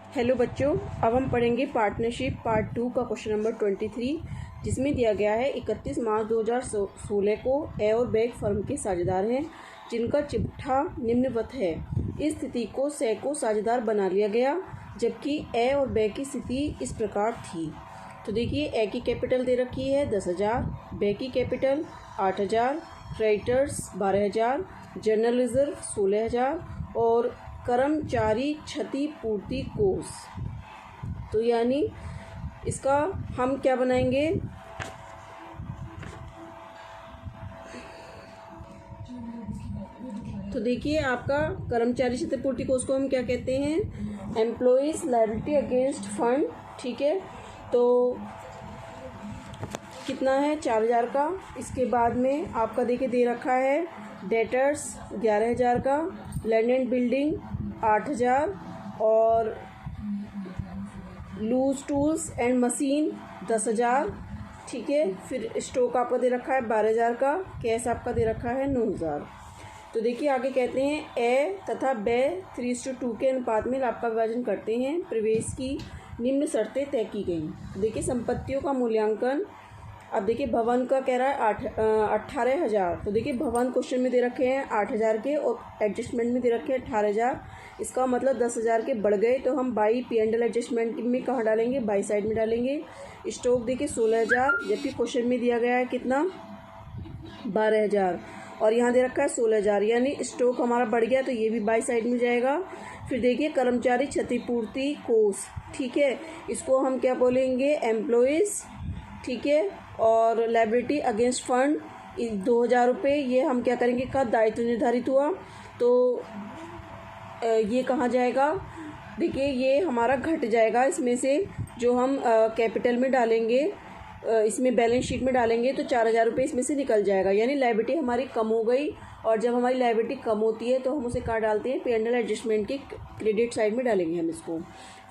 Hello बच्चों, अब हम पढ़ेंगे पार्टनरशिप पार्ट 2 का क्वेश्चन नंबर 23, जिसमें दिया गया है 31 मार्च 2016 को ए और बी फर्म के साझेदार हैं जिनका चिट्ठा निम्नवत है। इस स्थिति को से को साझेदार बना लिया गया, जबकि ए और बी की स्थिति इस प्रकार थी। तो देखिए, ए की कैपिटल दे रखी है 10,000, बी की कैपिटल 8,000, क्रेडिटर्स 12,000, जनरल रिजर्व 16,000 और कर्मचारी क्षतिपूर्ति कोष। तो यानी इसका हम क्या बनाएंगे, तो देखिए आपका कर्मचारी क्षतिपूर्ति कोष को हम क्या कहते हैं, एम्प्लॉइज लायबिलिटी अगेंस्ट फंड। ठीक है, तो कितना है 4,000 का। इसके बाद में आपका देखिए दे रखा है डेटर्स 11,000 का, लैंड एंड बिल्डिंग 8,000 और लूज टूल्स एंड मशीन 10,000। ठीक है, फिर स्टॉक आपका दे रखा है 12,000 का, कैश आपका दे रखा है 9,000। तो देखिए आगे कहते हैं ए तथा बी 3:2 के अनुपात में लाभ का विभाजन करते हैं। प्रवेश की निम्न शर्तें तय की गई। देखिए संपत्तियों का मूल्यांकन, अब देखिए भवन का कह रहा है 18,000। तो देखिए भवन क्वेश्चन में दे रखे हैं 8,000 के और एडजस्टमेंट में दे रखे हैं 18,000। इसका मतलब 10,000 के बढ़ गए, तो हम बाई P&L एडजस्टमेंट में कहाँ डालेंगे, बाई साइड में डालेंगे। स्टॉक देखिए 16,000, जबकि क्वेश्चन में दिया गया है कितना 12,000 और यहाँ दे रखा है 16,000, यानी स्टॉक हमारा बढ़ गया, तो ये भी बाई साइड में जाएगा। फिर देखिए कर्मचारी क्षतिपूर्ति कोष, ठीक है, इसको हम क्या बोलेंगे, एम्प्लॉइज। ठीक है, और लायबिलिटी अगेंस्ट फंड 2,000 रुपये, ये हम क्या करेंगे, का दायित्व निर्धारित हुआ, तो ये कहाँ जाएगा, देखिए ये हमारा घट जाएगा। इसमें से जो हम कैपिटल में डालेंगे, इसमें बैलेंस शीट में डालेंगे, तो 4,000 रुपये इसमें से निकल जाएगा, यानी लायबिलिटी हमारी कम हो गई। और जब हमारी लायबिलिटी कम होती है तो हम उसे कहाँ डालते हैं, P&L एडजस्टमेंट के क्रेडिट साइड में डालेंगे हम इसको।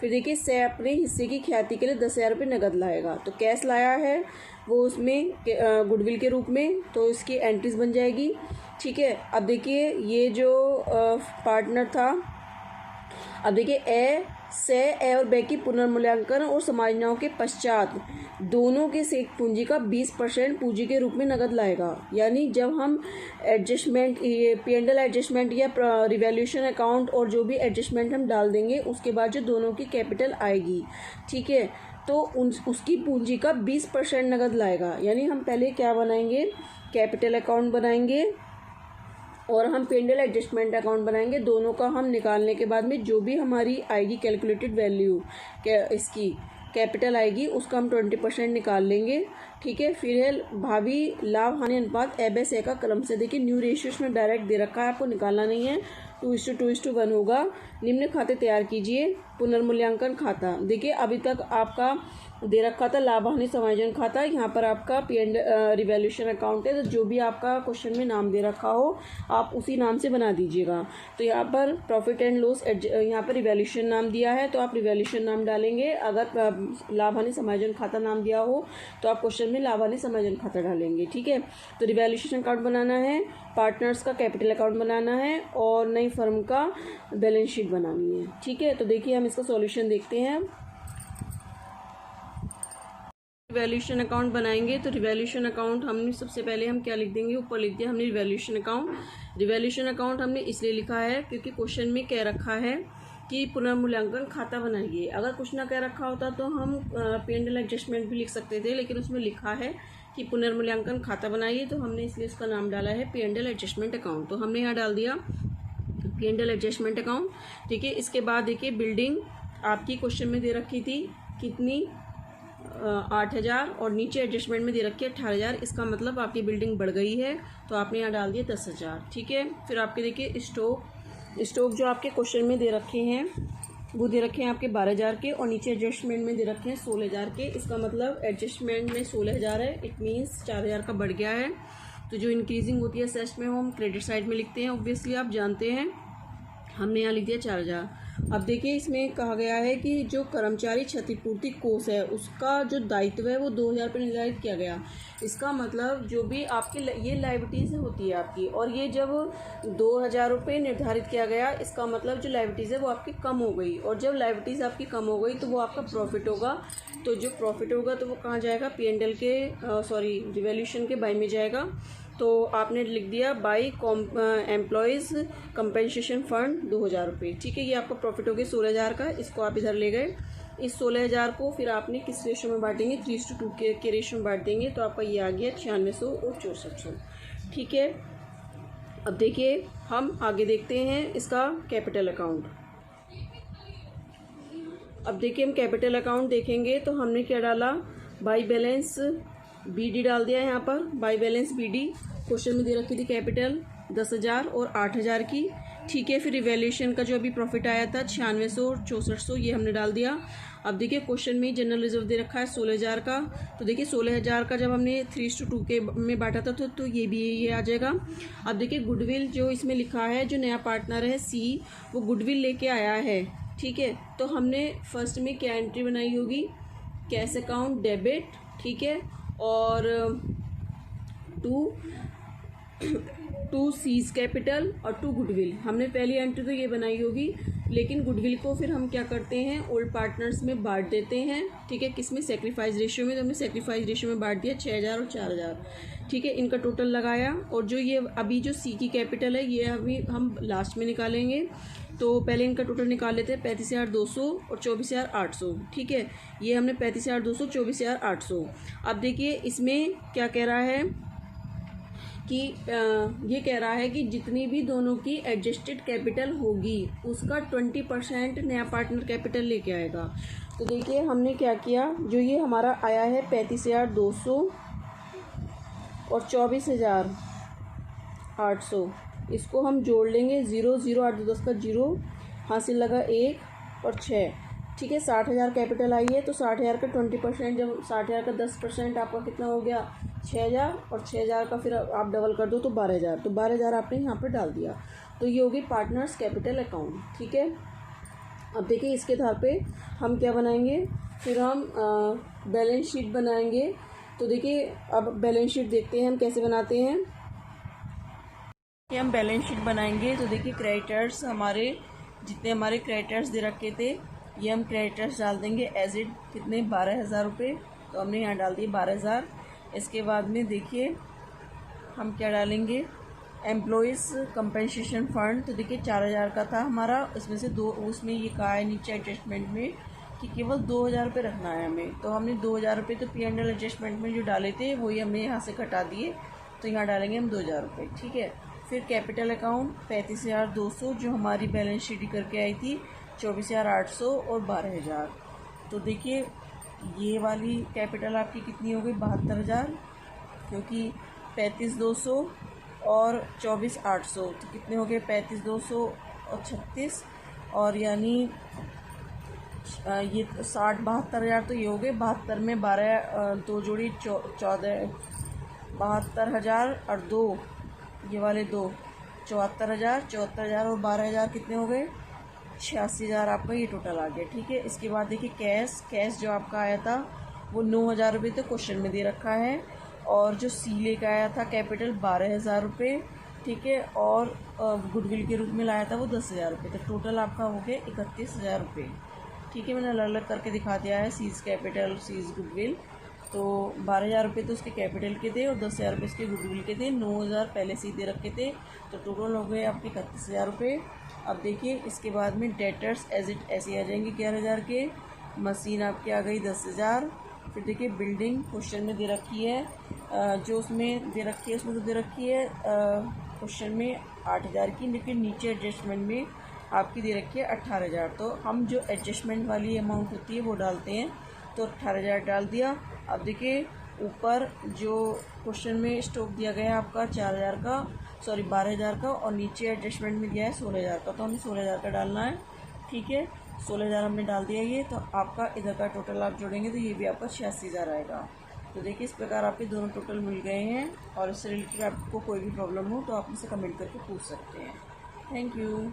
फिर देखिए से अपने हिस्से की ख्याति के लिए 10,000 रुपये नकद लाएगा, तो कैश लाया है वो उसमें गुडविल के रूप में, तो इसकी एंट्रीज बन जाएगी। ठीक है, अब देखिए ये जो पार्टनर था, अब देखिए ए और बी की पुनर्मूल्यांकन और समायोजनों के पश्चात दोनों के शेष पूंजी का 20% पूंजी के रूप में नकद लाएगा। यानी जब हम एडजस्टमेंट, P&L एडजस्टमेंट या रिवैल्यूएशन अकाउंट और जो भी एडजस्टमेंट हम डाल देंगे, उसके बाद जो दोनों की कैपिटल आएगी, ठीक है, तो उसकी पूंजी का 20% नकद लाएगा। यानी हम पहले क्या बनाएंगे, कैपिटल अकाउंट बनाएंगे और हम P&L एडजस्टमेंट अकाउंट बनाएंगे। दोनों का हम निकालने के बाद में जो भी हमारी आएगी कैलकुलेटेड वैल्यू, इसकी कैपिटल आएगी, उसका हम 20% निकाल लेंगे। ठीक है, फिर है भावी लाभ हानि अनुपात ए बी सी का क्रम से। देखिए न्यू रेशियोज में डायरेक्ट दे रखा है, आपको निकालना नहीं है, 2:2:1 होगा। निम्न खाते तैयार कीजिए। पुनर्मूल्यांकन खाता, देखिए अभी तक आपका दे रखा था लाभ हानि समायोजन खाता, यहाँ पर आपका P&L रिवैल्यूएशन अकाउंट है, तो जो भी आपका क्वेश्चन में नाम दे रखा हो आप उसी नाम से बना दीजिएगा। तो यहाँ पर प्रॉफिट एंड लॉस, यहाँ पर रिवैल्यूएशन नाम दिया है तो आप रिवैल्यूएशन नाम डालेंगे। अगर लाभ हानि समायोजन खाता नाम दिया हो तो आप क्वेश्चन में लाभ हानि समायोजन खाता डालेंगे। ठीक है, तो रिवैल्यूएशन अकाउंट बनाना है, पार्टनर्स का कैपिटल अकाउंट बनाना है और नई फर्म का बैलेंस शीट बनानी है। ठीक है, तो देखिए हम इसका सॉल्यूशन देखते हैं। रिवैल्यूएशन अकाउंट बनाएंगे, तो रिवैल्यूएशन अकाउंट हमने सबसे पहले हम क्या लिख देंगे, ऊपर लिख दिया हमने रिवैल्यूएशन अकाउंट। रिवैल्यूएशन अकाउंट हमने इसलिए लिखा है क्योंकि क्वेश्चन में कह रखा है कि पुनर्मूल्यांकन खाता बनाइए। अगर कुछ ना कह रखा होता तो हम P&L एडजस्टमेंट भी लिख सकते थे, लेकिन उसमें लिखा है कि पुनर्मूल्यांकन खाता बनाइए, तो हमने इसलिए इसका नाम डाला है P&L एडजस्टमेंट अकाउंट। तो हमने यहाँ डाल दिया P&L एडजस्टमेंट अकाउंट। ठीक है, इसके बाद देखिए बिल्डिंग आपकी क्वेश्चन में दे रखी थी कितनी, 8,000 और नीचे एडजस्टमेंट में दे रखी है 18,000। इसका मतलब आपकी बिल्डिंग बढ़ गई है, तो आपने यहाँ डाल दिया 10,000। ठीक है, फिर आपके देखिए स्टॉक जो आपके क्वेश्चन में दे रखे हैं वो दे रखे हैं आपके 12,000 के और नीचे एडजस्टमेंट में दे रखे हैं 16,000 के। इसका मतलब एडजस्टमेंट में 16,000 है, इट मीन्स 4,000 का बढ़ गया है। तो जो इंक्रीजिंग होती है सेस्ट में वो हम क्रेडिट साइड में लिखते हैं, ऑब्वियसली आप जानते हैं। हमने यहाँ लिख दिया 4000। अब देखिए इसमें कहा गया है कि जो कर्मचारी क्षतिपूर्ति कोष है उसका जो दायित्व है वो 2000 रुपये निर्धारित किया गया। इसका मतलब जो भी आपकी ये लाइबिलिटीज़ होती है आपकी, और ये जब 2000 रुपये निर्धारित किया गया, इसका मतलब जो लाइबिलिटीज़ है वो आपकी कम हो गई, और जब लाइबिलिटीज़ आपकी कम हो गई तो वो आपका प्रॉफिट होगा। तो जो प्रॉफिट होगा तो वो कहाँ जाएगा, P&L के रिवैल्यूएशन के बाई में जाएगा। तो आपने लिख दिया बाई एम्प्लॉयज़ कंपेंसेशन फंड 2000 रुपये। ठीक है, ये आपका प्रॉफिट हो गया 16000 का, इसको आप इधर ले गए। इस 16000 को फिर आपने किस रेशो में बांटेंगे, 3:2 के रेशो में बांट देंगे। तो आपका ये आ गया 9600 और 6400। ठीक है, अब देखिए हम आगे देखते हैं इसका कैपिटल अकाउंट। अब देखिए हम कैपिटल अकाउंट देखेंगे तो हमने क्या डाला, बाई बैलेंस BD डाल दिया यहाँ पर। बाई बैलेंस BD क्वेश्चन में दे रखी थी कैपिटल 10,000 और 8,000 की। ठीक है, फिर रिवैल्यूएशन का जो अभी प्रॉफिट आया था 9600 और 6400, ये हमने डाल दिया। अब देखिए क्वेश्चन में जनरल रिजर्व दे रखा है 16,000 का। तो देखिए 16,000 का जब हमने 3:2 के में बांटा था तो ये भी ये आ जाएगा। अब देखिए गुडविल जो इसमें लिखा है, जो नया पार्टनर है C, वो गुडविल लेके आया है। ठीक है, तो हमने फर्स्ट में क्या एंट्री बनाई होगी, कैश अकाउंट डेबिट। ठीक है, और टू सीज कैपिटल और 2 गुडविल। हमने पहली एंट्री तो ये बनाई होगी, लेकिन गुडविल को फिर हम क्या करते हैं, ओल्ड पार्टनर्स में बांट देते हैं। ठीक है, किस में, सेक्रीफाइस रेशियो में। तो हमने सेक्रीफाइस रेशियो में बांट दिया 6000 और 4000। ठीक है, इनका टोटल लगाया, और जो ये अभी जो C की कैपिटल है ये अभी हम लास्ट में निकालेंगे। तो पहले इनका टोटल निकाल लेते हैं, 35,200 और 24,800। ठीक है, ये हमने 35,200 24,800। अब देखिए इसमें क्या कह रहा है कि ये कह रहा है कि जितनी भी दोनों की एडजस्टेड कैपिटल होगी उसका 20% नया पार्टनर कैपिटल लेके आएगा। तो देखिए हमने क्या किया, जो ये हमारा आया है 35,200 और 24,800, इसको हम जोड़ लेंगे। 0 0 8 10 का 0, हासिल लगा 1 और 6। ठीक है, 60,000 कैपिटल आई है, तो 60,000 का 20%, जब 60,000 का 10% आपका कितना हो गया 6,000, और 6,000 का फिर आप डबल कर दो तो 12,000। तो 12,000 आपने यहाँ पर डाल दिया। तो ये होगी पार्टनर्स कैपिटल अकाउंट। ठीक है, अब देखिए इसके आधार पे हम क्या बनाएंगे, फिर हम बैलेंस शीट बनाएंगे। तो देखिए अब बैलेंस शीट देखते हैं हम कैसे बनाते हैं। हम बैलेंस शीट बनाएंगे तो देखिए क्रेडिटर्स, हमारे जितने हमारे क्रेडिटर्स दे रखे थे ये हम क्रेडिटर्स डाल देंगे एज इट, कितने 12,000 रुपये। तो हमने यहाँ डाल दिए 12,000। इसके बाद में देखिए हम क्या डालेंगे, एम्प्लॉयज़ कंपेंसेशन फंड। तो देखिए 4,000 का था हमारा, इसमें से उसमें ये कहा है नीचे एडजस्टमेंट में कि केवल 2,000 रुपये रखना है हमें। तो हमने 2,000 रुपये तो P&L एडजस्टमेंट में जो डाले थे वही हमने यहाँ से कटा दिए। तो यहाँ डालेंगे हम 2,000 रुपये। ठीक है, फिर कैपिटल अकाउंट 35,200 जो हमारी बैलेंस शीट करके आई थी, 24,800 और 12,000। तो देखिए ये वाली कैपिटल आपकी कितनी हो गई 72,000, क्योंकि 35,200 और 24,800 तो कितने हो गए 35,200 और 36, और यानी ये 72,000। तो ये हो गए 72 में 12 दो जोड़ी 14, 72,000 और 2 ये वाले 2 74,000, 74,000 और 12,000 कितने हो गए 86,000 आपका ये टोटल आ गया। ठीक है, इसके बाद देखिए कैश जो आपका आया था वो 9,000 रुपये तो क्वेश्चन में दे रखा है, और जो C लेकर आया था कैपिटल 12,000 रुपये। ठीक है, और गुडविल के रूप में लाया था वो 10,000 रुपये। तो टोटल आपका हो गया 31,000 रुपये। ठीक है, मैंने अलग अलग करके दिखा दिया है, सीज कैपिटल सीज गुडविल। तो 12,000 रुपये तो उसके कैपिटल के थे और 10,000 रुपये उसके गुडविल के थे, 9,000 पहले से ही दे रखे थे। तो टोटल हो गए आपके 31,000 रुपये। अब देखिए इसके बाद में डेटर्स एज इट ऐसे आ जाएंगे 11,000 के। मशीन आपकी आ गई 10,000। फिर देखिए बिल्डिंग क्वेश्चन में दे रखी है, जो उसमें दे रखी है उसमें तो दे रखी है क्वेश्चन में 8,000 की, लेकिन नीचे एडजस्टमेंट में आपकी दे रखी है 18,000। तो हम जो एडजस्टमेंट वाली अमाउंट होती है वो डालते हैं, तो 18,000 डाल दिया। अब देखिए ऊपर जो क्वेश्चन में स्टॉक दिया गया है आपका 4,000 का, सॉरी 12,000 का, और नीचे एडजस्टमेंट में दिया है 16,000 का। तो हमें 16,000 का डालना है। ठीक है, 16,000 हमने डाल दिया ये। तो आपका इधर का टोटल आप जोड़ेंगे तो ये भी आपका 86,000 आएगा। तो देखिए इस प्रकार आपके दोनों टोटल मिल गए हैं, और इससे रिलेटेड आपको कोई भी प्रॉब्लम हो तो आप मुझसे कमेंट करके पूछ सकते हैं। Thank you.